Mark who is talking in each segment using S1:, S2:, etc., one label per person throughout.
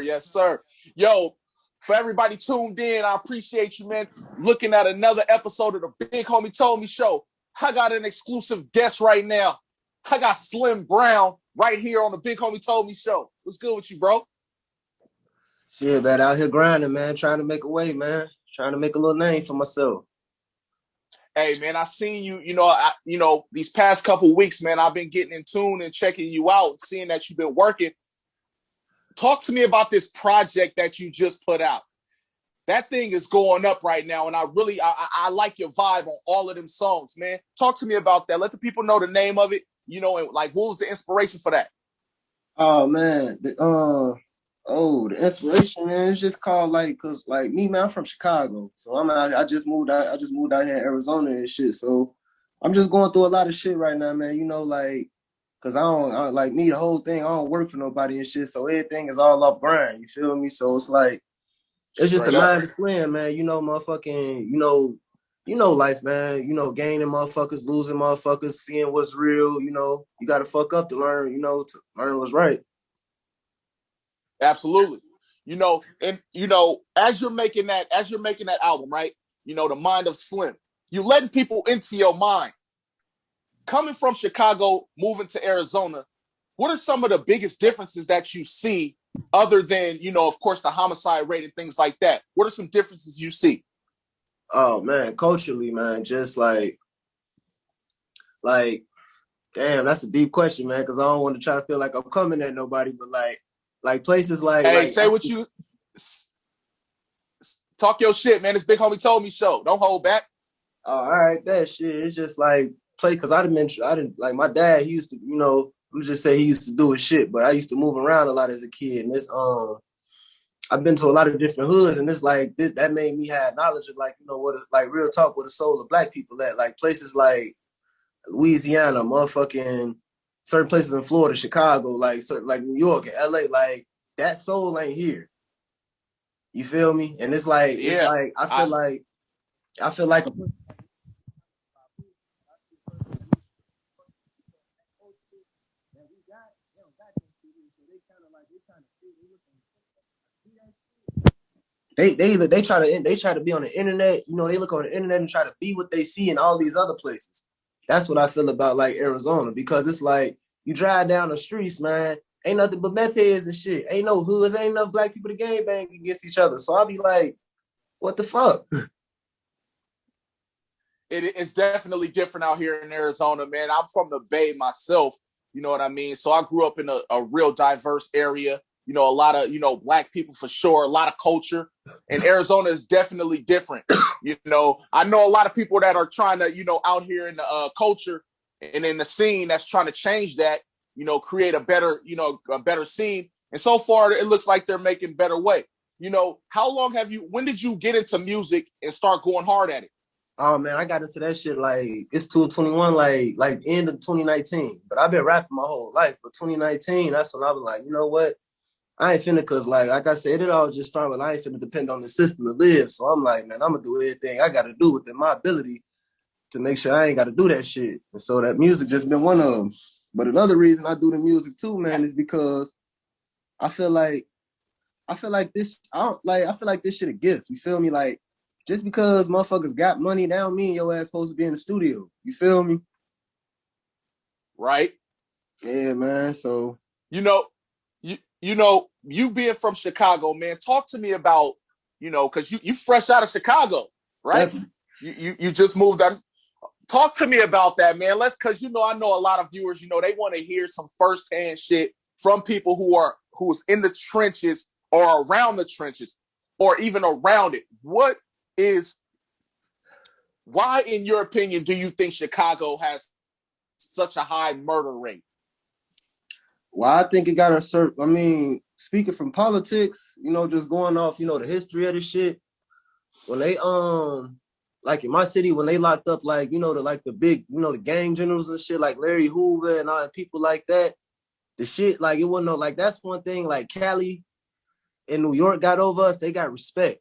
S1: Yes, sir. Yo, for everybody tuned in, I appreciate you, man. Looking at another episode of the Big Homie Told Me Show. I got an exclusive guest right now. I got Slim Brown right here on the Big Homie Told Me Show. What's good with you, bro?
S2: Shit, man, out here grinding, man, trying to make a way, man. Trying to make a little name for myself.
S1: Hey, man, I seen you, these past couple weeks, man, I've been getting in tune and checking you out, seeing that you've been working. Talk to me about this project that you just put out. That thing is going up right now, and I like your vibe on all of them songs, man. Talk to me about that. Let the people know the name of it, and like what was the inspiration for that?
S2: Oh man, the inspiration, man, it's just called cause me, man, I'm from Chicago, so I just moved out. I just moved out here in Arizona and shit. So I'm just going through a lot of shit right now, man. Cause I like me, the whole thing. I don't work for nobody and shit, so everything is all off grind. You feel me? So it's like. It's just the mind of Slim, man. Motherfucking, life, man. Gaining motherfuckers, losing motherfuckers, seeing what's real. You got to fuck up to learn, to learn what's right.
S1: Absolutely. As you're making that album, right? The mind of Slim, you letting people into your mind. Coming from Chicago, moving to Arizona, what are some of the biggest differences that you see other than, of course, the homicide rate and things like that? What are some differences you see?
S2: Oh, man, culturally, man, just like, damn, that's a deep question, man, because I don't want to try to feel like I'm coming at nobody, but like places like...
S1: Hey, say what you... Talk your shit, man. This Big Homie Told Me show. Don't hold back.
S2: Oh, all right, that shit. It's just like, because I didn't, like, my dad, he used to, let me just say he used to do his shit, but I used to move around a lot as a kid, and I've been to a lot of different hoods, and that made me have knowledge of what is like real talk with the soul of black people at, like places like Louisiana, motherfucking certain places in Florida, Chicago, like New York and LA, like that soul ain't here. You feel me? And it's like, I feel like they try to be on the internet, they look on the internet and try to be what they see in all these other places. That's what I feel about like Arizona, because it's like you drive down the streets, man, ain't nothing but meth heads and shit. Ain't no hoods, ain't enough black people to gang bang against each other. So I'll be like, what the fuck?
S1: It's definitely different out here in Arizona, man. I'm from the Bay myself, you know what I mean? So I grew up in a real diverse area. A lot of, black people for sure, a lot of culture. And Arizona is definitely different. I know a lot of people that are trying to, out here in the culture and in the scene that's trying to change that, create a better scene. And so far, it looks like they're making better way. When did you get into music and start going hard at it?
S2: Oh man, I got into that shit like it's 2021, like end of 2019. But I've been rapping my whole life. But 2019, that's when I was like, you know what? I ain't finna, cause like I said, it all just started with I ain't finna depend on the system to live. So I'm like, man, I'm gonna do everything I gotta do within my ability to make sure I ain't gotta do that shit. And so that music just been one of them. But another reason I do the music too, man, is because I feel like this shit a gift. You feel me? Like just because motherfuckers got money, that don't mean your ass supposed to be in the studio. You feel me?
S1: Right.
S2: Yeah, man. So
S1: you being from Chicago, man, talk to me about, because you fresh out of Chicago, right? You just moved out. Talk to me about that, man. Because I know a lot of viewers, they want to hear some firsthand shit from people who's in the trenches or around the trenches or even around it. Why, in your opinion, do you think Chicago has such a high murder rate?
S2: Well, I think it got a certain, speaking from politics, just going off, the history of the shit, when they, like in my city, when they locked up, the big, the gang generals and shit, like Larry Hoover and all people like that, the shit, like, it wasn't no, like, that's one thing, like Cali and New York got over us, they got respect.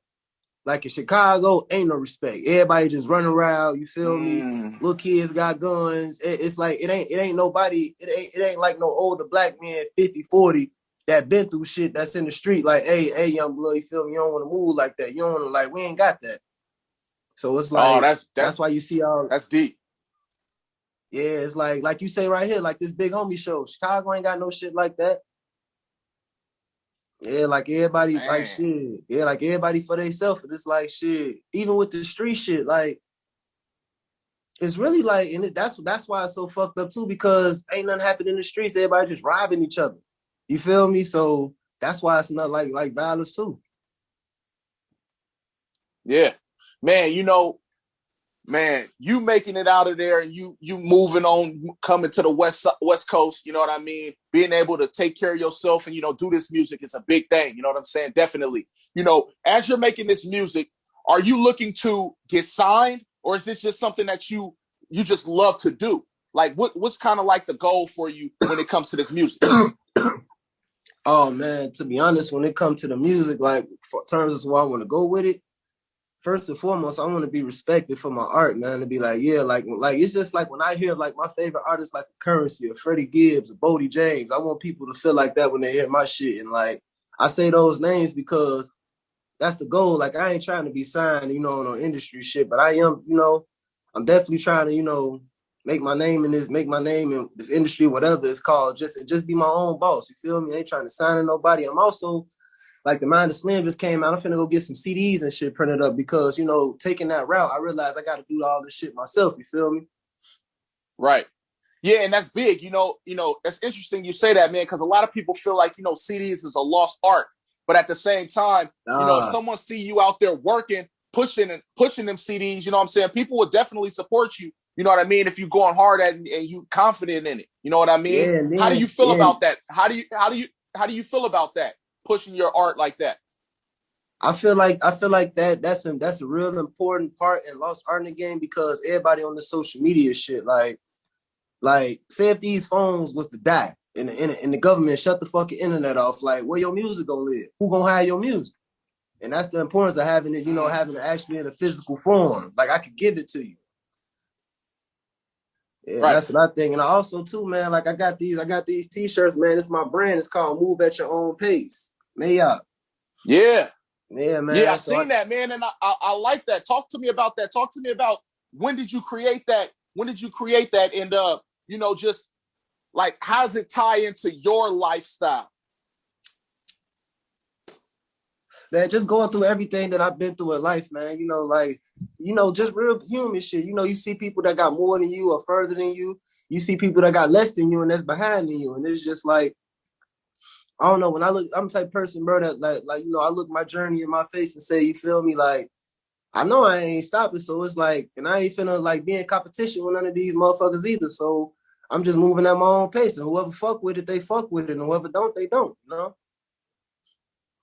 S2: Like in Chicago, ain't no respect. Everybody just running around, you feel me? Little kids got guns. It's like, it ain't nobody, it ain't like no older black man, 50, 40, that been through shit that's in the street, like, hey, young blood, you feel me? You don't want to move like that. You don't want to, like, we ain't got that. So it's
S1: Oh,
S2: like that's why you see all.
S1: that's deep.
S2: Yeah, it's like you say right here, like this big homie show. Chicago ain't got no shit like that. Yeah, like everybody, like
S1: Man.
S2: shit. Yeah, like everybody for themselves. It's like shit. Even with the street shit, like it's really like, and that's why it's so fucked up too, because ain't nothing happening in the streets. Everybody just robbing each other. You feel me? So that's why it's not like violence too.
S1: Yeah. Man, man, you making it out of there and you moving on, coming to the west coast, you know what I mean? Being able to take care of yourself and do this music is a big thing, you know what I'm saying? Definitely. As you're making this music, are you looking to get signed, or is this just something that you just love to do? Like what's kind of like the goal for you when it comes to this music?
S2: Oh man, to be honest, when it comes to the music, like for terms of where I want to go with it, first and foremost, I want to be respected for my art, man. To be like, yeah, like it's just like when I hear like my favorite artists like Currency or Freddie Gibbs or Bodie James, I want people to feel like that when they hear my shit. And like I say those names because that's the goal. Like I ain't trying to be signed, on no industry shit, but I am, I'm definitely trying to, make my name in this industry, whatever it's called, just be my own boss. You feel me? I ain't trying to sign to nobody. I'm also like the Mind of Slim just came out. I'm finna go get some CDs and shit printed up because, taking that route, I realized I got to do all this shit myself. You feel me?
S1: Right. Yeah, and that's big. It's interesting you say that, man, because a lot of people feel like, CDs is a lost art. But at the same time, if someone see you out there working, pushing them CDs, you know what I'm saying? People would definitely support you. You know what I mean? If you're going hard at it and you confident in it. You know what I mean?
S2: Yeah, man,
S1: how do you feel
S2: yeah.
S1: about that? How do you feel about that? Pushing your art like that?
S2: I feel like that's a real important part in lost art in the game because everybody on the social media shit, like say if these phones was to die and the government shut the fucking internet off, like where your music gonna live? Who gonna hire your music? And that's the importance of having it, having it actually in a physical form. Like I could give it to you. Yeah,
S1: Right.
S2: that's what I think. And I also too, man, like I got these t-shirts, man. It's my brand. It's called Move at Your Own Pace. Yeah.
S1: Yeah.
S2: Yeah, man.
S1: Yeah, I seen that, man, and I like that. Talk to me about that. Talk to me about when did you create that? When did you create that? And just like how does it tie into your lifestyle?
S2: Man, just going through everything that I've been through in life, man. Just real human shit. You see people that got more than you or further than you. You see people that got less than you and that's behind you. And it's just like, I don't know. When I look, I'm the type of person, bro, that I look my journey in my face and say, you feel me? Like, I know I ain't stopping. So it's like, and I ain't finna like be in competition with none of these motherfuckers either. So I'm just moving at my own pace. And whoever fuck with it, they fuck with it. And whoever don't, they don't.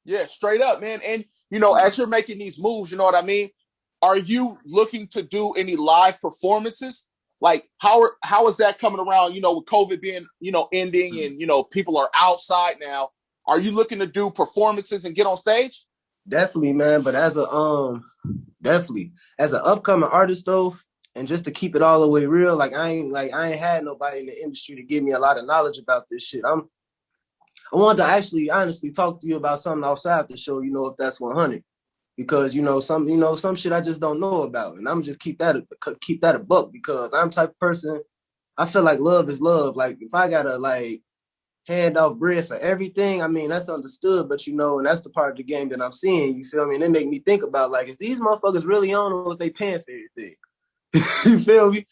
S1: Yeah, straight up, man. And as you're making these moves, you know what I mean? Are you looking to do any live performances? Like how is that coming around, with COVID being, ending and people are outside now. Are you looking to do performances and get on stage?
S2: Definitely, man. But as an upcoming artist though, and just to keep it all the way real, like I ain't had nobody in the industry to give me a lot of knowledge about this shit. I wanted to actually honestly talk to you about something outside the show, if that's 100. Because some shit I just don't know about. And I'm just keep that a buck because I'm the type of person, I feel like love is love. Like if I gotta like hand off bread for everything, I mean that's understood, but and that's the part of the game that I'm seeing, you feel me? And it make me think about like, is these motherfuckers really on or is they paying for everything? You feel me?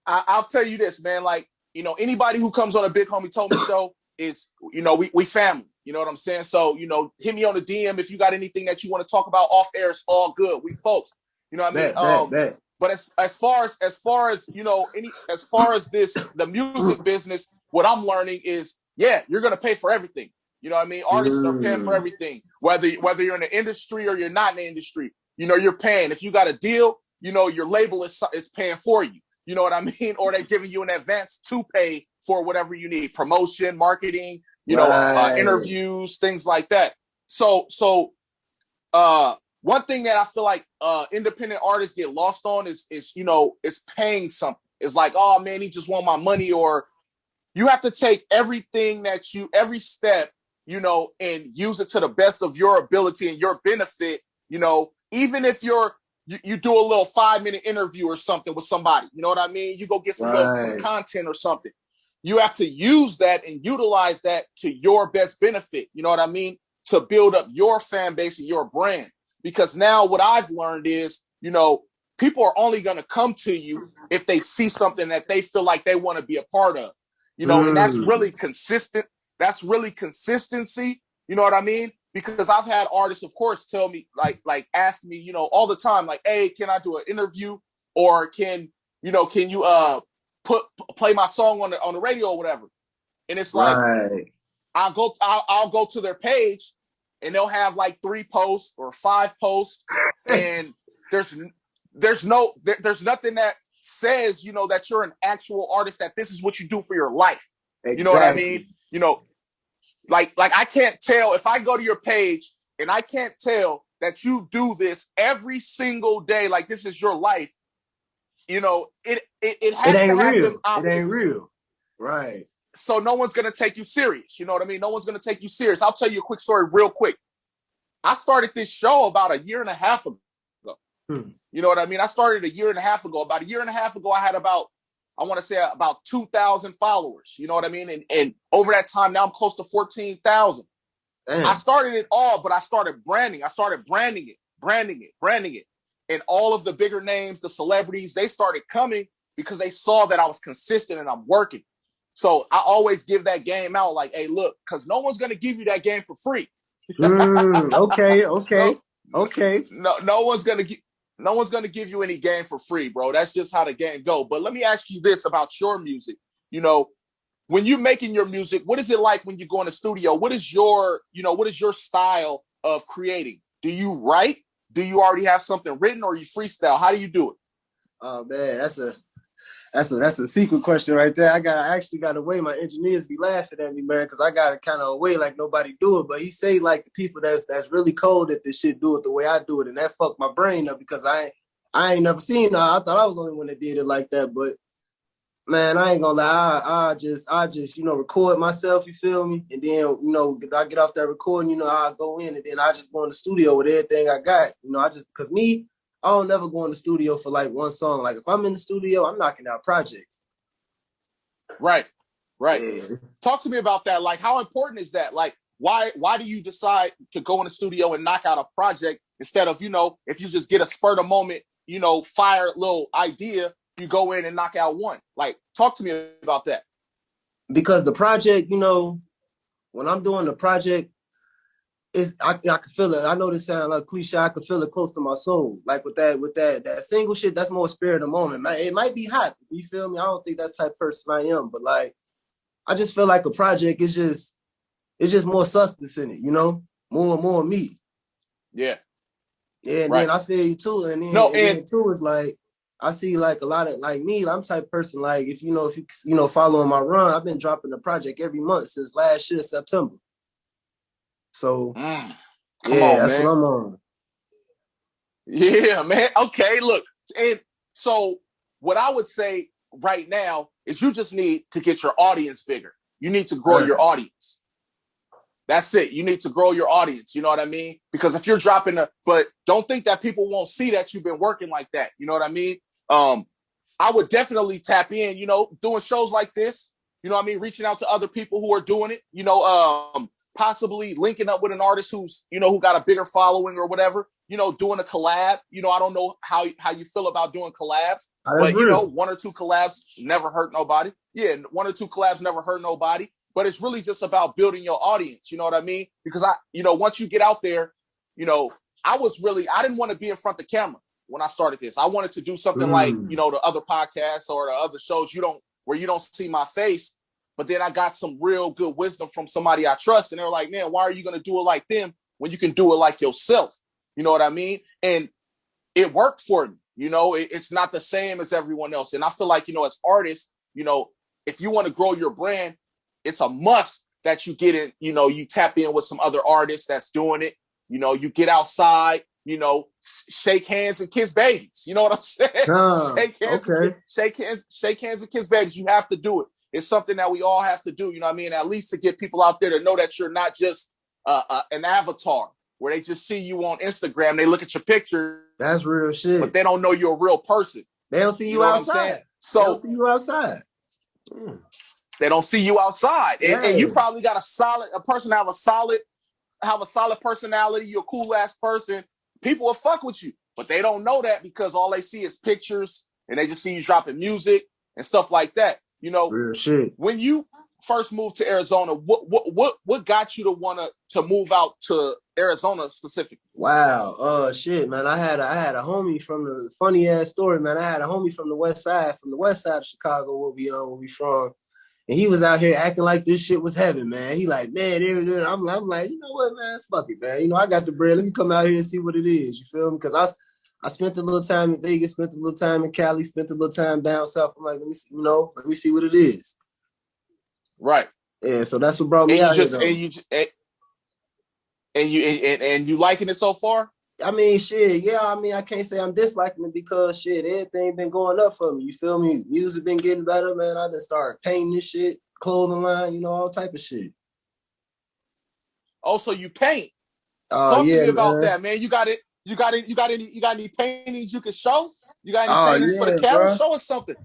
S1: I'll tell you this, man. Like, anybody who comes on a Big Homie Told Me show is, we family. You know what I'm saying? So, hit me on the DM if you got anything that you want to talk about off air. It's all good. We folks. You know what I mean?
S2: Bet.
S1: But as far as as far as the music business, what I'm learning is, yeah, you're gonna pay for everything. You know what I mean? Artists are paying for everything, whether you're in the industry or you're not in the industry. You're paying. If you got a deal, your label is paying for you. You know what I mean? Or they're giving you an advance to pay for whatever you need, promotion, marketing, interviews, things like that. So, one thing that I feel like independent artists get lost on is paying something. It's like, oh man, he just want my money, or you have to take every step and use it to the best of your ability and your benefit, even if you do a little 5-minute interview or something with somebody, you know what I mean? You go get some
S2: Right.
S1: content or something. You have to use that and utilize that to your best benefit, you know what I mean? To build up your fan base and your brand. Because now what I've learned is, people are only going to come to you if they see something that they feel like they want to be a part of, and that's really consistent. That's really consistency. You know what I mean? Because I've had artists, of course, tell me like ask me, all the time, like, hey, can I do an interview, or can you play my song on the radio or whatever? And it's like,
S2: Right.
S1: I'll go to their page and they'll have like 3 posts or 5 posts, and there's nothing that says, that you're an actual artist, that this is what you do for your life.
S2: Exactly.
S1: You know what I mean? Like I can't tell if I go to your page and I can't tell that you do this every single day, like this is your life. It has to have them optics.
S2: It ain't real. Right.
S1: So no one's going to take you serious. You know what I mean? No one's going to take you serious. I'll tell you a quick story real quick. I started this show about a year and a half ago. You know what I mean? I started a year and a half ago. About a year and a half ago, I had about 2,000 followers. You know what I mean? And over that time, now I'm close to 14,000. I started it all, but I started branding. I started branding it. And all of the bigger names, the celebrities, they started coming because they saw that I was consistent and I'm working. So I always give that game out like, hey, look, because no one's going to give you that game for free.
S2: Okay.
S1: No one's going to give you any game for free, bro. That's just how the game go. But let me ask you this about your music. When you're making your music, what is it like when you go in the studio? What is your style of creating? Do you write? Do you already have something written, or you freestyle? How do you do it?
S2: Oh man, that's a secret question right there. I actually got a way. My engineers be laughing at me, man, because I got it kind of a way like nobody do it. But he say like the people that's really cold at this shit do it the way I do it, and that fucked my brain up because I ain't never seen that. I thought I was the only one that did it like that. But man, I ain't gonna lie. I just record myself. You feel me? And then I get off that recording. I go in and then I just go in the studio with everything I got. Cause me. I don't never go in the studio for like one song. Like if I'm in the studio, I'm knocking out projects.
S1: Right.
S2: Yeah.
S1: Talk to me about that. Like, how important is that? Like, why do you decide to go in the studio and knock out a project instead of, if you just get a spur of moment, fire little idea, you go in and knock out one? Like, talk to me about that.
S2: Because the project, when I'm doing the project, I can feel it. I know this sounds like cliche. I can feel it close to my soul. Like with that single shit, that's more spirit of the moment. It might be hot. Do you feel me? I don't think that's the type of person I am. But like, I just feel like a project is just more substance in it. More me.
S1: Yeah.
S2: Yeah. And then I feel you too. And then too is like I see like a lot of like me. I'm the type of person like if you following my run, I've been dropping the project every month since last year September. So, that's
S1: man.
S2: what I'm on.
S1: Yeah, man. Okay, look. And so what I would say right now is you just need to get your audience bigger. You need to grow your audience. That's it. You need to grow your audience. You know what I mean? Because if you're dropping but don't think that people won't see that you've been working like that. You know what I mean? I would definitely tap in, doing shows like this, reaching out to other people who are doing it, possibly linking up with an artist who's, who got a bigger following or whatever, doing a collab. I don't know how you feel about doing collabs, but, 1 or 2 collabs never hurt nobody. Yeah, 1 or 2 collabs never hurt nobody. But it's really just about building your audience. You know what I mean? Because once you get out there, I didn't want to be in front of the camera when I started this. I wanted to do something like, the other podcasts or the other shows where you don't see my face. But then I got some real good wisdom from somebody I trust. And they're like, man, why are you going to do it like them when you can do it like yourself? You know what I mean? And it worked for me. It's not the same as everyone else. And I feel like, as artists, if you want to grow your brand, it's a must that you get in, you tap in with some other artists that's doing it. You get outside, shake hands and kiss babies. You know what I'm saying? Shake hands and kiss babies. You have to do it. It's something that we all have to do, you know what I mean? At least to get people out there to know that you're not just an avatar where they just see you on Instagram, they look at your pictures.
S2: That's real shit.
S1: But they don't know you're a real person.
S2: They don't see you outside.
S1: So
S2: they don't see you outside.
S1: They don't see you outside.
S2: Yeah.
S1: And you probably got a person have a solid personality, you're a cool ass person. People will fuck with you. But they don't know that because all they see is pictures and they just see you dropping music and stuff like that. You know,
S2: real shit.
S1: When you first moved to Arizona, what got you to want to move out to Arizona specifically?
S2: Wow. Shit, man. I had a homie from the funny ass story, man. I had a homie from the west side of Chicago where we from. And he was out here acting like this shit was heaven, man. He like, man, I'm like, you know what, man? Fuck it, man. You know, I got the bread. Let me come out here and see what it is. You feel me? Because I spent a little time in Vegas, spent a little time in Cali, spent a little time down south. I'm like, let me see what it is.
S1: Right.
S2: Yeah, so that's what brought me out here.
S1: And you liking it so far?
S2: I mean, shit, yeah. I mean, I can't say I'm disliking it because shit, everything been going up for me. You feel me? Music been getting better, man. I done started painting this shit, clothing line, you know, all type of shit.
S1: Oh, so you paint? Talk to me about that, man. You got it. You got any paintings you can show? You got any paintings for the camera? Bro. Show us something.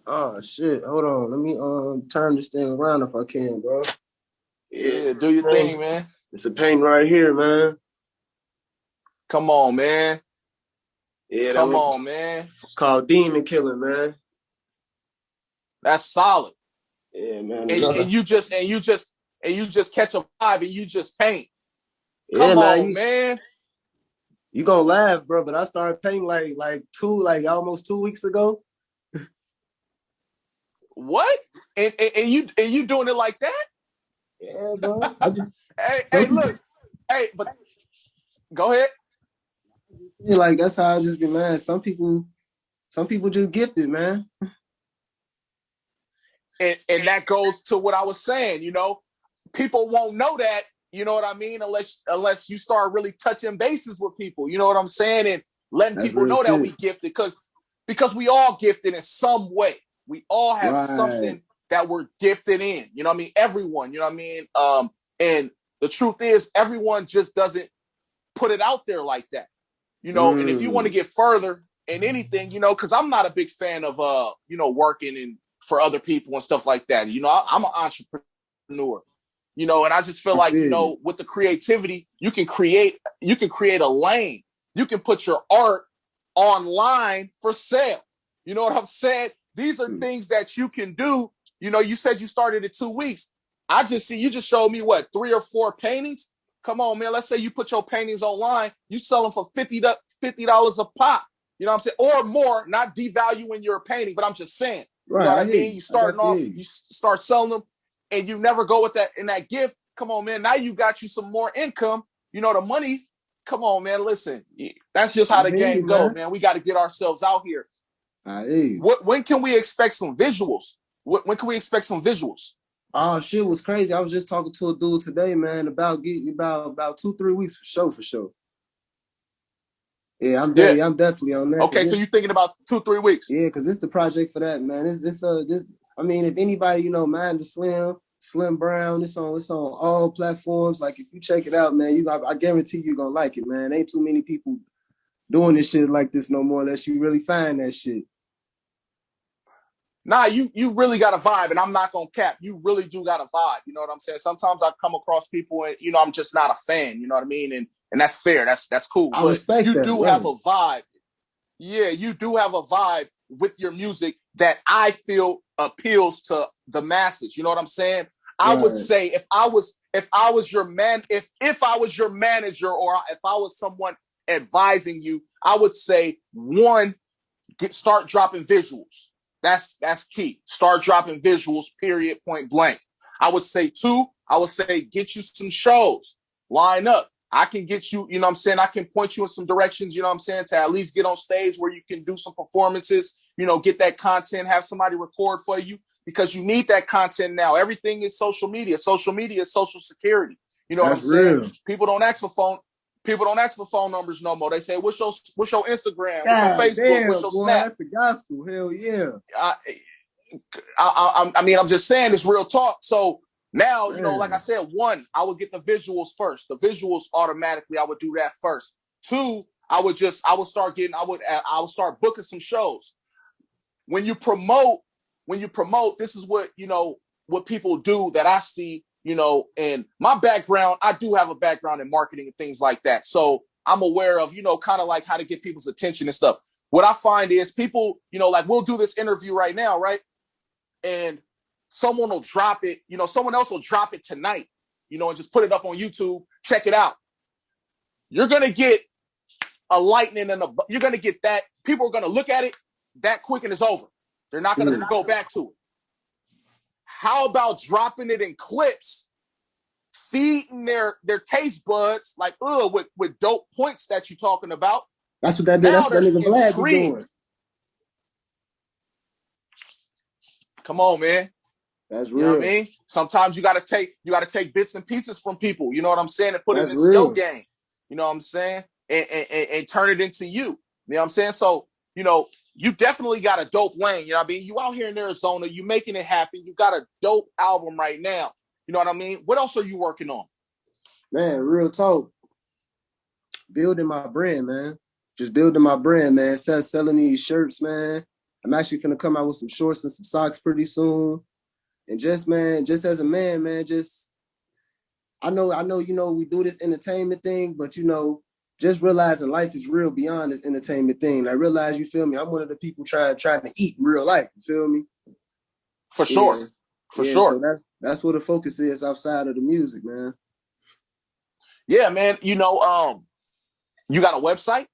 S2: Oh shit! Hold on. Let me turn this thing around if I can, bro.
S1: Yeah, do your thing, man.
S2: It's a painting right here, man.
S1: Come on, man.
S2: Yeah,
S1: come on, man.
S2: Called Demon Killer, man.
S1: That's solid.
S2: Yeah, man.
S1: And you just catch a vibe and you just paint. Come on, man.
S2: You gonna laugh, bro? But I started painting like almost 2 weeks ago.
S1: What? And you doing it like that?
S2: Yeah, bro.
S1: hey, look. Hey, but go ahead.
S2: Like that's how I just be, man. Some people just gifted, man.
S1: And that goes to what I was saying, you know, people won't know that, you know what I mean, unless you start really touching bases with people, you know what I'm saying, and letting people know that we gifted, because we all gifted in some way. We all have something that we're gifted in, you know what I mean, everyone, you know what I mean, and the truth is everyone just doesn't put it out there like that, you know, and if you want to get further in anything, you know, because I'm not a big fan of, you know, working and for other people and stuff like that. You know, I'm an entrepreneur, you know, and I just feel like, you know, with the creativity, you can create a lane. You can put your art online for sale. You know what I'm saying? These are things that you can do. You know, you said you started in 2 weeks. You just showed me what, 3 or 4 paintings? Come on, man. Let's say you put your paintings online. You sell them for $50 a pop. You know what I'm saying? Or more, not devaluing your painting, but I'm just saying. You know what I mean? You starting off, you start selling them, and you never go with that in that gift. Come on, man. Now you got you some more income. You know, the money. Come on, man. Listen, that's just how the game go, man. We got to get ourselves out here. When can we expect some visuals? When can we expect some visuals?
S2: Oh, shit was crazy. I was just talking to a dude today, man, about 2-3 weeks for sure. Yeah, I'm definitely on that.
S1: Okay, so you're thinking about 2-3 weeks?
S2: Yeah, because it's the project for that, man. This. I mean, if anybody, you know, Mind the Slim Brown, it's on all platforms. Like, if you check it out, man, I guarantee you're gonna like it, man. Ain't too many people doing this shit like this no more unless you really find that shit.
S1: Nah, you really got a vibe, and I'm not gonna cap. You really do got a vibe. You know what I'm saying? Sometimes I come across people, and you know, I'm just not a fan. You know what I mean? And that's fair. That's cool.
S2: I respect that.
S1: You do have a vibe. Yeah, you do have a vibe with your music that I feel appeals to the masses. You know what I'm saying? I would say if I was your manager, or if I was someone advising you, I would say, one, start dropping visuals. That's key. Start dropping visuals, period, point blank. I would say, 2, get you some shows. Line up. I can get you, you know what I'm saying? I can point you in some directions, you know what I'm saying, to at least get on stage where you can do some performances, you know, get that content, have somebody record for you, because you need that content now. Everything is social media. Social media is social security. You know what I'm saying? People don't ask for phone numbers no more. They say, what's your Instagram? What's your Facebook? What's your Snap?
S2: That's the gospel. Hell yeah.
S1: I mean, I'm just saying it's real talk. So now, you know, like I
S2: Man.
S1: said, one, I would get the visuals first. The visuals automatically, I would do that first. Two, I would start booking some shows. When you promote, this is what, you know, what people do that I see, you know, and my background, I do have a background in marketing and things like that. So I'm aware of, you know, kind of like how to get people's attention and stuff. What I find is people, you know, like we'll do this interview right now, right? And someone will drop it, you know, someone else will drop it tonight, you know, and just put it up on YouTube. Check it out. You're going to get a lightning and you're going to get that. People are going to look at it that quick and it's over. They're not going to go back to it. How about dropping it in clips, feeding their taste buds, like, with dope points that you're talking about?
S2: That's what that did. That's what that nigga Vlad be doing.
S1: Come on, man.
S2: That's real.
S1: You know what I mean? Sometimes you gotta take bits and pieces from people, you know what I'm saying, and put it into your game. You know what I'm saying? And turn it into you. You know what I'm saying? So, you know, you definitely got a dope lane. You know what I mean? You out here in Arizona, you making it happen. You got a dope album right now. You know what I mean? What else are you working on?
S2: Man, real talk. Building my brand, man. Just building my brand, man. Selling these shirts, man. I'm actually gonna come out with some shorts and some socks pretty soon. And just, man, just as a man, just I know, you know, we do this entertainment thing, but you know, just realizing life is real beyond this entertainment thing. I realize, you feel me? I'm one of the people trying to eat in real life. You feel me?
S1: For sure. For sure.
S2: So that's where the focus is outside of the music, man.
S1: Yeah, man. You know, you got a website?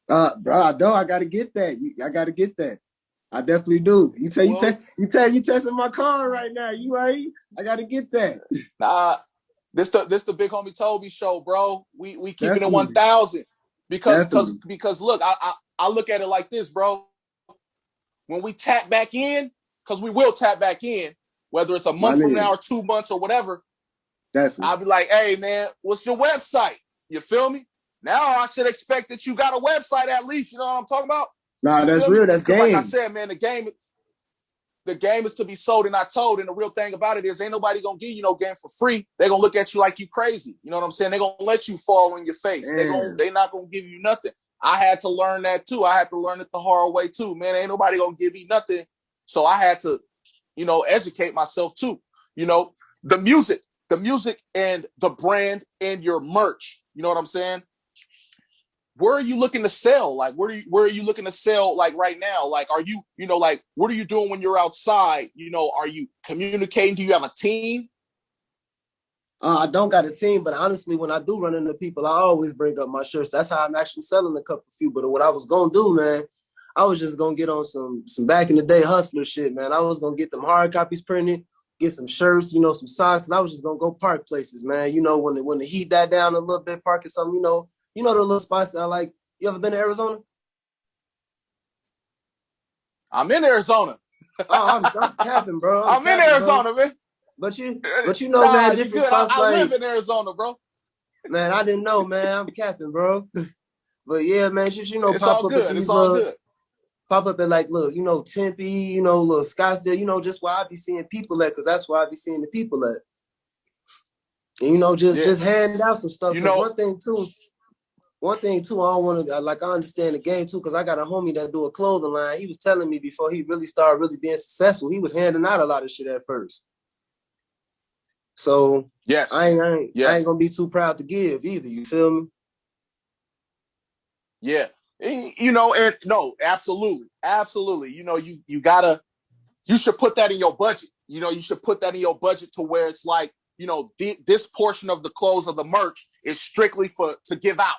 S2: Bro, I gotta get that. I gotta get that. I definitely do. You testing my car right now. You right? I gotta get that.
S1: Nah, this the Big Homie Toby show, bro. We keeping it 1,000 because look, I look at it like this, bro. When we tap back in, because we will tap back in, whether it's a month from now or 2 months or whatever.
S2: Definitely.
S1: I'll be like, hey man, what's your website? You feel me? Now I should expect that you got a website at least. You know what I'm talking about?
S2: Nah, that's real. That's game.
S1: Like I said, man, the game is to be sold and not told. And the real thing about it is ain't nobody gonna give you no game for free. They're gonna look at you like you crazy. You know what I'm saying? They're gonna let you fall on your face. They're not gonna give you nothing. I had to learn that too. I had to learn it the hard way too, man. Ain't nobody gonna give me nothing. So I had to, you know, educate myself too. You know, the music and the brand and your merch. You know what I'm saying? Where are you looking to sell? Like, where are you looking to sell? Like right now, like, are you, you know, like, what are you doing when you're outside? You know, are you communicating? Do you have a team?
S2: I don't got a team, but honestly, when I do run into people, I always bring up my shirts. That's how I'm actually selling a few. But what I was gonna do, man, I was just gonna get on some back in the day hustler shit, man. I was gonna get them hard copies printed, get some shirts, you know, some socks. I was just gonna go park places, man. You know, when the heat died down a little bit, park at some, you know the little spots that I like. You ever been to Arizona?
S1: I'm in Arizona.
S2: I'm capping, bro.
S1: I'm in Arizona,
S2: bro.
S1: Man.
S2: But you know, man, different spots.
S1: I live in Arizona, bro.
S2: Man, I didn't know, man. I'm capping, bro. But yeah, man, just, you know,
S1: it's pop up good. At these,
S2: pop up at like, look, you know, Tempe, you know, little Scottsdale, you know, just where I be seeing people at, because that's where I be seeing the people at. And, you know, just hand out some stuff.
S1: You know,
S2: one thing too, I don't want to, like, I understand the game too, because I got a homie that do a clothing line. He was telling me before he really started being successful, he was handing out a lot of shit at first. So
S1: yes,
S2: I ain't gonna be too proud to give either. You feel me?
S1: Yeah, you know, and no, absolutely. You know, you should put that in your budget. You know, you should put that in your budget to where it's like, you know, this portion of the clothes of the merch is strictly to give out,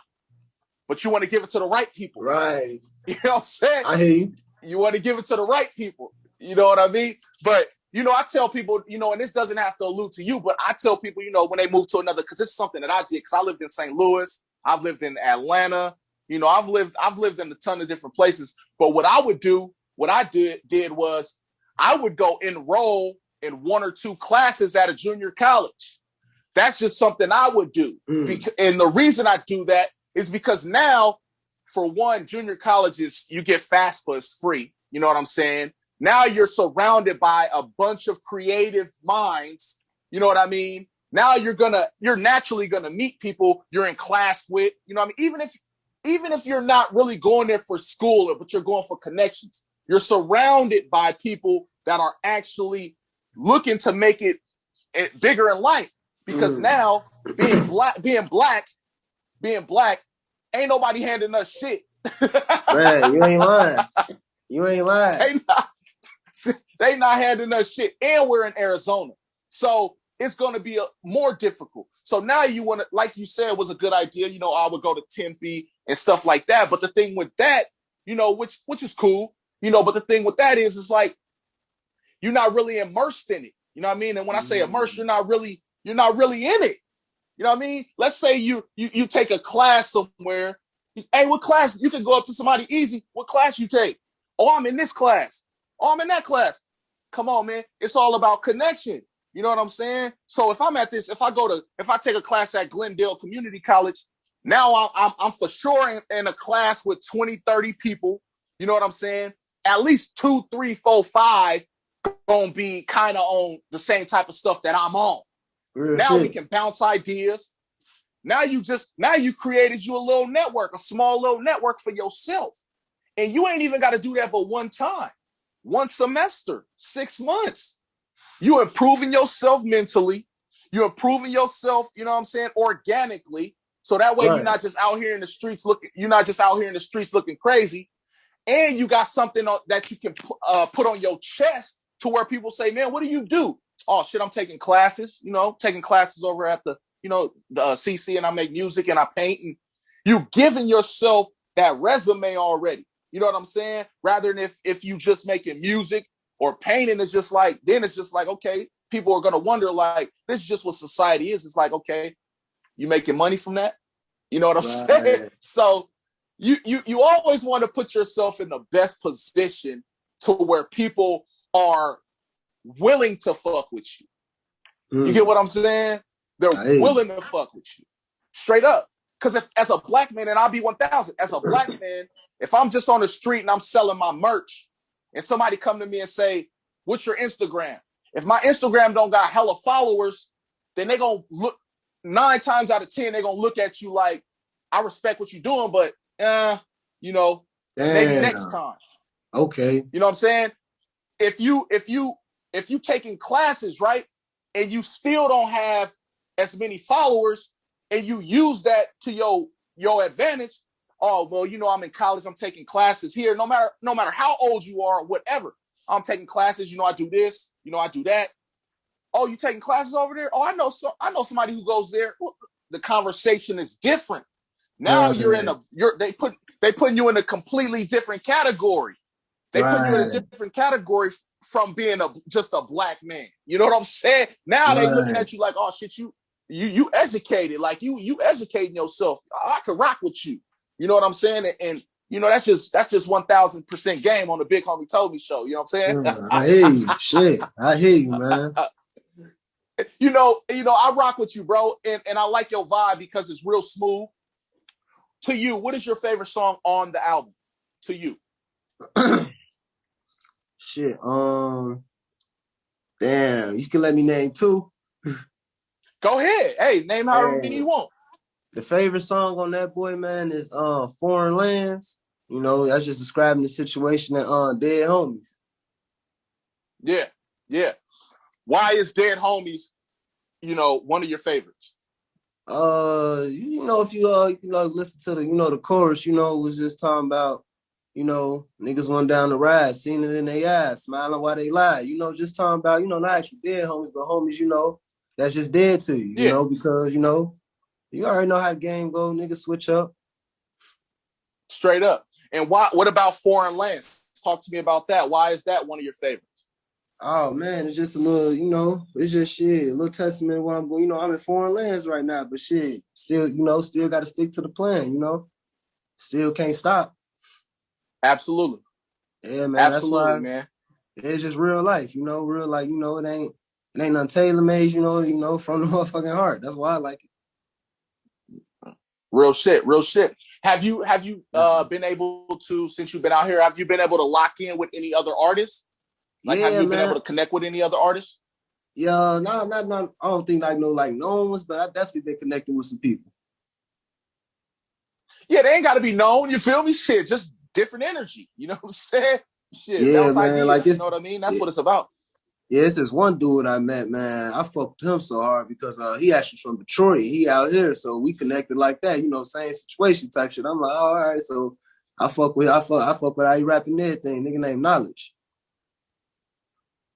S1: but you want to give it to the right people,
S2: right?
S1: You know what I'm saying?
S2: I hear you.
S1: You want to give it to the right people. You know what I mean? But you know, I tell people, you know, and this doesn't have to allude to you, but I tell people, you know, when they move to another, because it's something that I did, because I lived in St. Louis, I've lived in Atlanta, you know, I've lived in a ton of different places. But what I did was I would go enroll in 1 or 2 classes at a junior college. That's just something I would do. And the reason I do that is because now, for one, junior colleges, you get FAFSA is free. You know what I'm saying? Now you're surrounded by a bunch of creative minds. You know what I mean? Now you're naturally gonna meet people you're in class with. You know what I mean? Even if you're not really going there for school, but you're going for connections, you're surrounded by people that are actually looking to make it bigger in life. Because now being black, ain't nobody handing us shit.
S2: Man, you ain't lying. You ain't lying.
S1: They not handing us shit, and we're in Arizona, so it's going to be more difficult. So now you want to, like you said, was a good idea. You know, I would go to Tempe and stuff like that. But the thing with that, you know, which is cool, you know, but the thing with that is, it's like you're not really immersed in it. You know what I mean? And when I say immersed, you're not really in it. You know what I mean? Let's say you take a class somewhere. Hey, what class? You can go up to somebody easy. What class you take? Oh, I'm in this class. Oh, I'm in that class. Come on, man. It's all about connection. You know what I'm saying? So if I'm at this, if I take a class at Glendale Community College, now I'm for sure in a class with 20, 30 people. You know what I'm saying? At least 2, 3, 4, 5 gonna be kind of on the same type of stuff that I'm on.
S2: Real
S1: now
S2: shit.
S1: We can bounce ideas. Now you created you a little network, a small little network for yourself. And you ain't even got to do that but one time, one semester, 6 months. You improving yourself mentally. You're improving yourself, you know what I'm saying, organically. So that way You're not just out here in the streets looking crazy. And you got something that you can put on your chest to where people say, man, what do you do? Oh, shit, I'm taking classes, taking classes over at the CC, and I make music and I paint. And you giving yourself that resume already. You know what I'm saying? Rather than if you just making music or painting, it's just like, okay, people are going to wonder, like, this is just what society is. It's like, okay, you making money from that? You know what I'm saying? So you always want to put yourself in the best position to where people are willing to fuck with you. You get what I'm saying? They're willing to fuck with you. Straight up. Because as a black man, and I'll be 1,000, as a black man, if I'm just on the street and I'm selling my merch and somebody come to me and say, what's your Instagram? If my Instagram don't got hella followers, then they going to look 9 times out of 10, they're going to look at you like, I respect what you're doing, but, maybe next time.
S2: Okay.
S1: You know what I'm saying? If you taking classes, right, and you still don't have as many followers, and you use that to your advantage, oh, well, I'm in college, I'm taking classes here. No matter how old you are, whatever, I'm taking classes. I do this, I do that. Oh, you taking classes over there? Oh, I know somebody who goes there. Well, the conversation is different. Now they putting you in a completely different category. They put you in a different category from being just a black man. You know what I'm saying? Now they looking at you like, oh shit, you educated, like you educating yourself. I could rock with you. You know what I'm saying? And that's just 1,000% game on the Big Homie Told Me show. You know what I'm saying?
S2: I hear you. Shit, I hear you, man.
S1: I rock with you, bro, and I like your vibe because it's real smooth. To you, what is your favorite song on the album? To you.
S2: Shit. Damn, you can let me name 2.
S1: Go ahead. Hey, name however many you want.
S2: The favorite song on that boy, man, is Foreign Lands. That's just describing the situation at Dead Homies.
S1: Yeah. Why is Dead Homies, one of your favorites?
S2: If you listen to the chorus, it was just talking about, niggas went down the ride, seen it in their eyes, smiling while they lie. Just talking about, not actually dead homies, but homies, that's just dead to you, because, you already know how the game go, niggas switch up.
S1: Straight up. And what about Foreign Lands? Talk to me about that. Why is that one of your favorites?
S2: Oh man, it's just a little, it's just shit, a little testament to what I'm going. I'm in foreign lands right now, but shit, still, still got to stick to the plan, still can't stop.
S1: Absolutely.
S2: Yeah, man.
S1: Absolutely,
S2: that's why,
S1: man.
S2: It's just real life, real life, it ain't nothing tailor-made, from the motherfucking heart. That's why I like it.
S1: Real shit. Have you been able to, since you've been out here, have you been able to lock in with any other artists? Like, have
S2: Yeah,
S1: you been able
S2: man.
S1: to connect with any other artists?
S2: Yeah, no, not. I don't think like no like known ones, but I definitely been connecting with some people.
S1: Yeah, they ain't got to be known. You feel me? Shit, just different energy. You know what I'm saying? Shit,
S2: Yeah,
S1: bounce
S2: man. Like
S1: ideas. You know
S2: it's
S1: what I mean? That's
S2: yeah,
S1: what it's about.
S2: yeah, it's this one dude I met, man. I fucked him so hard because he actually from Detroit. He out here, so we connected like that. You know, same situation type shit. I'm like, all right, so I fuck with how he rapping everything. Nigga named Knowledge.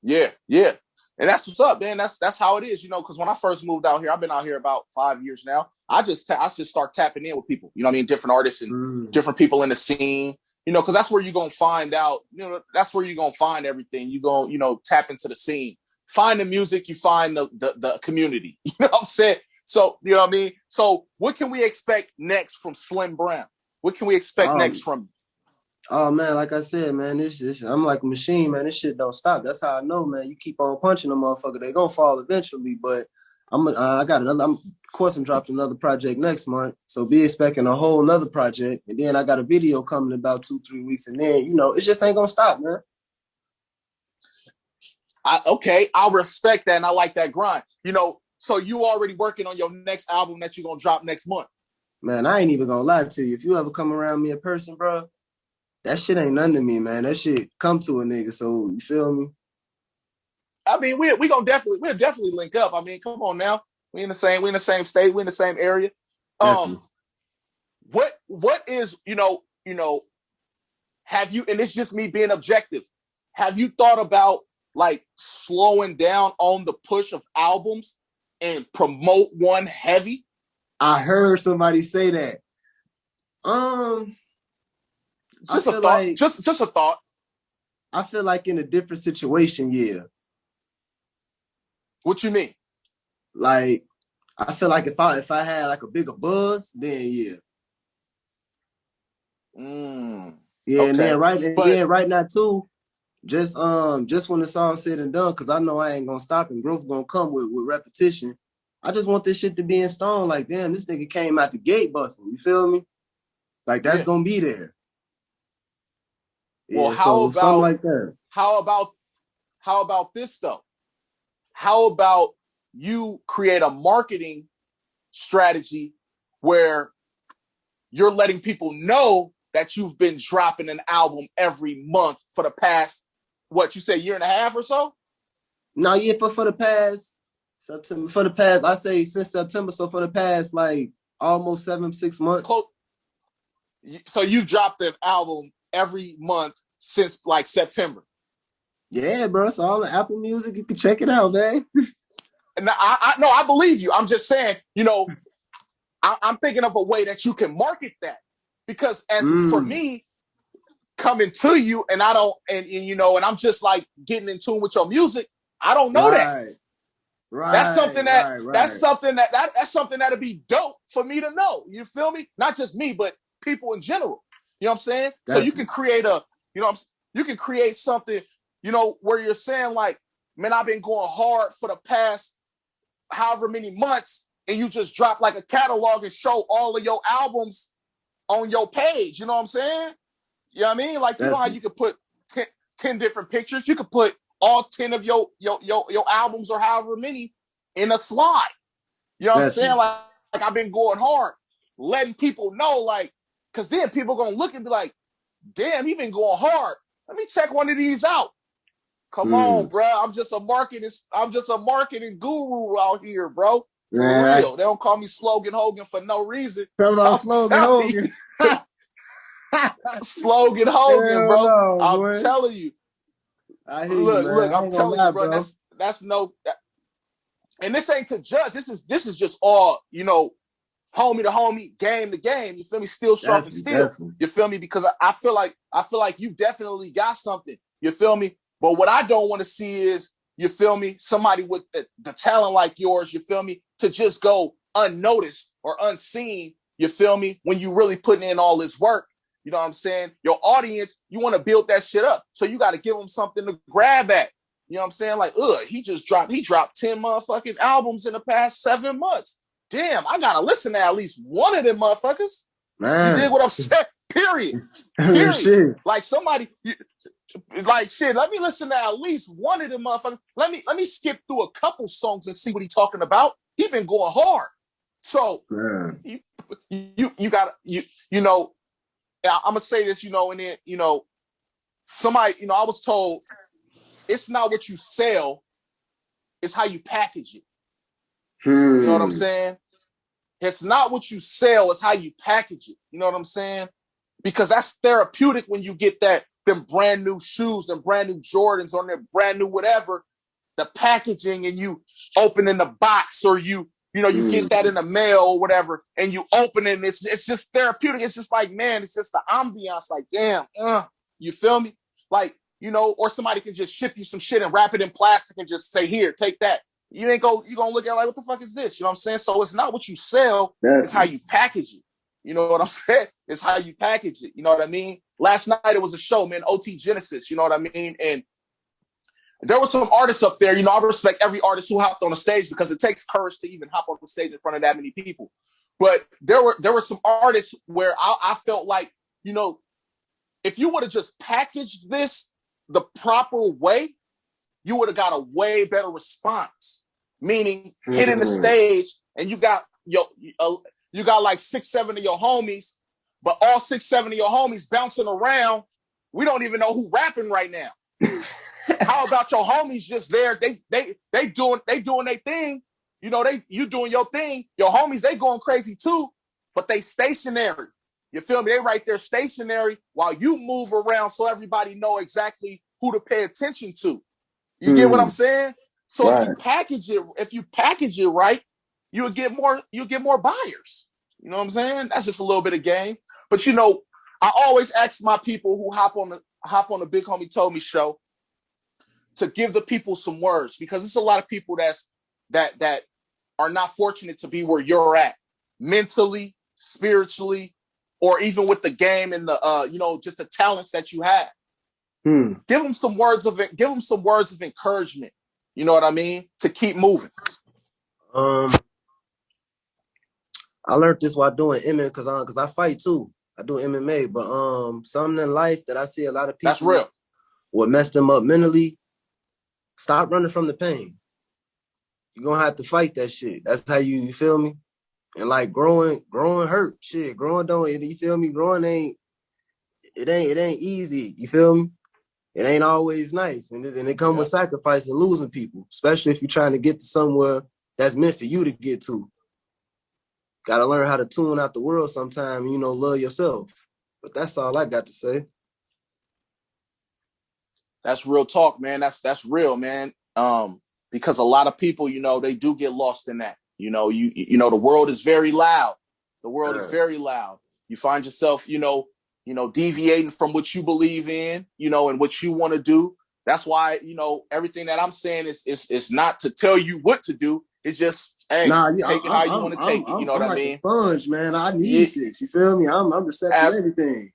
S1: Yeah, yeah. And that's what's up, man. That's how it is, you know. Because when I first moved out here, I've been out here about 5 years now. I just start tapping in with people, you know what I mean, different artists and
S2: Mm.
S1: different people in the scene, you know, because that's where you're gonna find out, you know, that's where you're gonna find everything. You go, you know, tap into the scene, find the music, you find the community. You know what I'm saying? So you know what I mean. So what can we expect next from Slim Brown? What can we expect next
S2: Um,
S1: from?
S2: oh man, like I said, man, this I'm like a machine, man. This shit don't stop. That's how I know, man. You keep on punching them, motherfucker, they gonna fall eventually. But I got another. Of course, I'm dropping another project next month, so be expecting a whole another project. And then I got a video coming in about 2-3 weeks, and then it just ain't gonna stop, man.
S1: Okay, I respect that and I like that grind. You know, so you already working on your next album that you're gonna drop next month.
S2: Man, I ain't even gonna lie to you. If you ever come around me in person, bro, that shit ain't nothing to me, man. That shit come to a nigga. So you feel me?
S1: I mean, we gonna we'll definitely link up. I mean, come on now. We in the same state, we in the same area. Um,
S2: Definitely.
S1: what is, have you, and it's just me being objective, have you thought about like slowing down on the push of albums and promote one heavy?
S2: I heard somebody say that. I
S1: Just a
S2: feel
S1: thought.
S2: like
S1: Just a thought.
S2: I feel like in a different situation, yeah.
S1: What you mean?
S2: Like I feel like if I had like a bigger buzz, then yeah.
S1: Mm,
S2: Yeah, and
S1: okay. But
S2: right now too, just when it's all said and done, because I know I ain't gonna stop and growth gonna come with repetition. I just want this shit to be in stone. Like, damn, this nigga came out the gate busting. You feel me? Like that's
S1: yeah.
S2: gonna be there.
S1: Well,
S2: Yeah, so something like that.
S1: how about how about this though? How about you create a marketing strategy where you're letting people know that you've been dropping an album every month for the past, what you say, year and a half or so?
S2: Now, yeah, for the past September, for the past, I say since September, so for the past like almost 6 months.
S1: So you've dropped an album every month since like September.
S2: Yeah, bro. So all the Apple Music, you can check it out, man.
S1: And I no, I believe you. I'm just saying, I'm thinking of a way that you can market that, because as for
S2: Mm,
S1: me coming to you and I don't, and I'm just like getting in tune with your music, I don't know that.
S2: right,
S1: That's
S2: right.
S1: something that'd be dope for me to know. You feel me? Not just me, but people in general. You know what I'm saying? So you can
S2: Definitely.
S1: create you can create something, where you're saying like, man, I've been going hard for the past however many months, and you just drop like a catalog and show all of your albums on your page. You know what I'm saying? You know what I mean? Like, you know how
S2: Definitely.
S1: you could put 10 different pictures? You could put all 10 of your albums or however many in a slide. You know what I'm saying?
S2: Definitely.
S1: Like I've been going hard, letting people know, like, because then people are going to look and be like, damn, he been going hard. Let me check one of these out. Come on,
S2: Mm.
S1: bro. I'm just a marketing guru out here, bro. For
S2: Man,
S1: real. They don't call me Slogan Hogan for no reason.
S2: tell about
S1: I'm
S2: Slogan
S1: telling you,
S2: Hogan. Hell
S1: Slogan Hogan, bro.
S2: no,
S1: I'm
S2: boy.
S1: telling you.
S2: I hear you,
S1: Look,
S2: man. I
S1: I'm
S2: ain't gonna
S1: telling you,
S2: lie,
S1: bro.
S2: bro.
S1: That's no, and this ain't to judge. This is just all, homie to homie, game to game. You feel me? Still sharp and
S2: Definitely,
S1: still.
S2: definitely.
S1: You feel me? Because I feel like you definitely got something. You feel me? But what I don't want to see is, you feel me, somebody with the talent like yours, you feel me, to just go unnoticed or unseen, you feel me, when you really putting in all this work. You know what I'm saying? Your audience, you want to build that shit up. So you got to give them something to grab at. You know what I'm saying? Like, he dropped 10 motherfucking albums in the past 7 months. Damn, I gotta listen to at least one of them motherfuckers. You dig
S2: Man.
S1: what I'm saying? Period.
S2: Real
S1: Period.
S2: shit.
S1: Like somebody, Like shit, let me listen to at least one of them motherfuckers. Let me skip through a couple songs and see what he's talking about. He been going hard. So you got you know, I'm gonna say this, you know, and then somebody, I was told it's not what you sell, it's how you package it. You know what I'm saying? It's not what you sell, it's how you package it. You know what I'm saying? Because that's therapeutic when you get them brand new shoes, them brand new Jordans on their brand new whatever, the packaging, and you open in the box, or you get that in the mail or whatever, and you open it, and it's just therapeutic. It's just like, man, it's just the ambiance, like, damn, you feel me? Like, or somebody can just ship you some shit and wrap it in plastic and just say, here, take that. You gonna look at it like, what the fuck is this? You know what I'm saying? So it's not what you sell, it's how you package it. You know what I'm saying? It's how you package it. You know what I mean? Last night it was a show, man, OT Genesis, you know what I mean? And there were some artists up there. I respect every artist who hopped on the stage, because it takes courage to even hop on the stage in front of that many people. But there were some artists where I felt like, if you would have just packaged this the proper way, you would have got a way better response. Meaning, hitting the stage and you got like 6-7 of your homies, but all 6-7 of your homies bouncing around. We don't even know who rapping right now. How about your homies just there? They doing their thing. You doing your thing. Your homies, they going crazy too, but they stationary. You feel me? They right there stationary while you move around, so everybody know exactly who to pay attention to. You get what I'm saying? So right. if you package it right, you'll get more buyers. You know what I'm saying? That's just a little bit of game. But I always ask my people who hop on the Big Homie Told Me show to give the people some words, because it's a lot of people that are not fortunate to be where you're at, mentally, spiritually, or even with the game and the just the talents that you have. Give them some words of encouragement. You know what I mean? To keep moving.
S2: I learned this while doing MMA, because I fight too. I do MMA, but something in life that I see a lot of people,
S1: that's real,
S2: what messed them up mentally. Stop running from the pain. You're gonna have to fight that shit. That's how you feel me? And like growing hurt. Shit. Growing don't, you feel me? Growing ain't easy. You feel me? It ain't always nice. And it comes with sacrifice and losing people, especially if you're trying to get to somewhere that's meant for you to get to. Gotta learn how to tune out the world sometime, love yourself. But that's all I got to say.
S1: That's real talk, man. That's real, man. Because a lot of people, they do get lost in that. The world is very loud. The world is very loud. You find yourself, deviating from what you believe in, and what you want to do. That's why, everything that I'm saying is not to tell you what to do. It's just, hey, take it how you want to take it. You know what I mean?
S2: I'm like a sponge, man. I need this. You feel me? I'm receptive everything.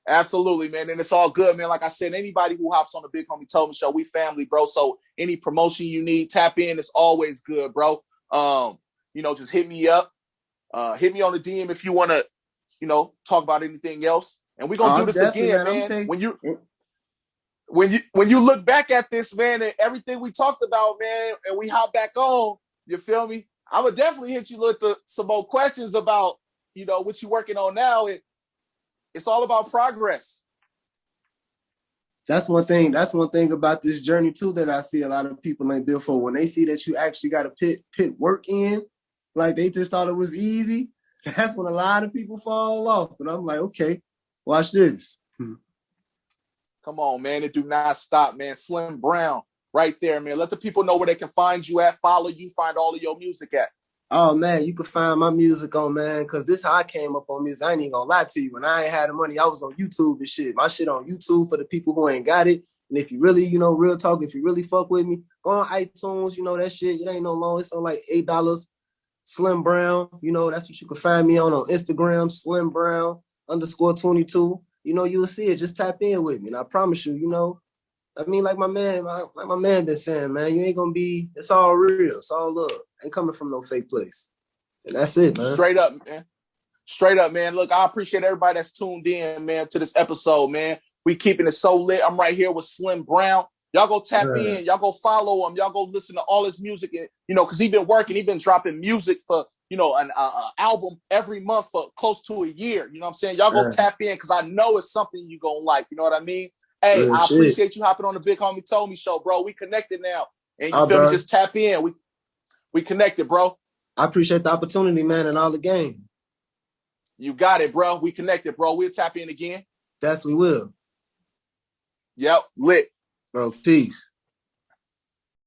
S1: Absolutely, man. And it's all good, man. Like I said, anybody who hops on the Big Homie Told Me show, we family, bro. So any promotion you need, tap in. It's always good, bro. Just hit me up. Hit me on the DM if you want to, talk about anything else. And we're going to do this again, man. When you look back at this, man, and everything we talked about, man, and we hop back on, you feel me? I would definitely hit you with some more questions about, what you're working on now. It's all about progress.
S2: That's one thing about this journey too that I see a lot of people ain't built for. When they see that you actually got to put work in, like they just thought it was easy, that's when a lot of people fall off. And I'm like, okay, watch this.
S1: Come on, man. It do not stop, man. Slim Brown right there, man. Let the people know where they can find you at, follow you, find all of your music at.
S2: Oh, man, you can find my music on, man, because this is how I came up on music. I ain't even gonna lie to you. When I ain't had the money, I was on YouTube and shit. My shit on YouTube for the people who ain't got it. And if you really, real talk, if you really fuck with me, go on iTunes, that shit. It ain't no long. It's on like $8. Slim Brown, that's what you can find me on Instagram, Slim Brown _22. You'll see it. Just tap in with me. And I promise you, I mean, like my man been saying, man, you ain't gonna be, it's all real. It's all love. Ain't coming from no fake place. And that's it, man.
S1: Straight up, man. Straight up, man. Look, I appreciate everybody that's tuned in, man, to this episode, man. We keeping it so lit. I'm right here with Slim Brown. Y'all go tap
S2: Yeah.
S1: in. Y'all go follow him. Y'all go listen to all his music. And, because he been working. He been dropping music for, an album every month for close to a year. You know what I'm saying? Y'all go tap in because I know it's something you going to like. You know what I mean? Hey,
S2: Real
S1: I
S2: shit.
S1: appreciate you hopping on the Big Homie Told Me show, bro. We connected now. And you feel
S2: bro.
S1: me? Just tap in. We connected, bro.
S2: I appreciate the opportunity, man, and all the game.
S1: You got it, bro. We connected, bro. We'll tap in again.
S2: Definitely will.
S1: Yep, lit.
S2: Bro, peace.